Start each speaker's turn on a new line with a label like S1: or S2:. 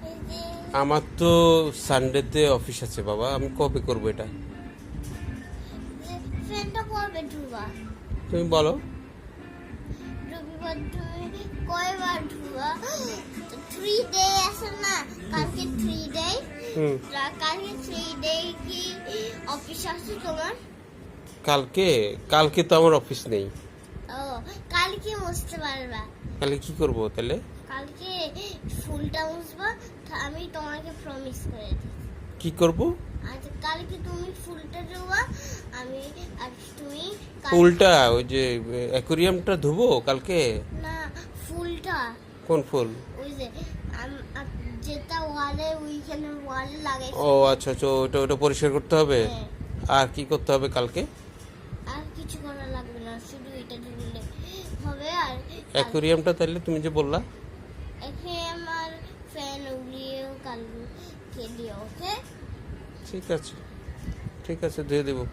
S1: এই যে
S2: আমার তো সানডেতে অফিস আছে বাবা, আমি কবে করবো এটা?
S1: ফ্যানটা কবে ধুবা?
S2: তুমি বলো।
S1: রবিবার তুমি কয়বার ধুবা? 3 ডে আছে না, কালকে 3 ডে।
S2: হুম।
S1: কালকে 3 ডে কি অফিস আছে তোমার?
S2: কালকে কালকে তো আমার অফিস নেই।
S1: ও, কালকে মুছতে পারবা?
S2: কালকে কি করব তাহলে?
S1: কালকে ফুলটা মুছবা, আমি তোমাকে প্রমিস করে দিচ্ছি।
S2: কি করব?
S1: আচ্ছা, কালকে তুমি ফুলটা ধোবা, আমি আর তুমি
S2: ফুলটা ওই যে অ্যাকুরিয়ামটা ধুবো কালকে?
S1: না, ফুলটা
S2: কোন ফুল?
S1: ওই যে যেটা ওয়ালে ওইখানে ওয়ালে লাগাই।
S2: ও আচ্ছা আচ্ছা, ওটা ওটা পরিষ্কার করতে হবে।
S1: হ্যাঁ।
S2: আর কি করতে হবে কালকে?
S1: আর কিছু করা লাগবে না, শুধু এটা ধুলে হবে। আর
S2: অ্যাকুরিয়ামটা তাহলে তুমি যে বললা।
S1: এখানে আমার ফ্যান উড়িয়েও কালকে দিও, ওকে?
S2: ঠিক আছে, ঠিক আছে, ধুয়ে দেবো।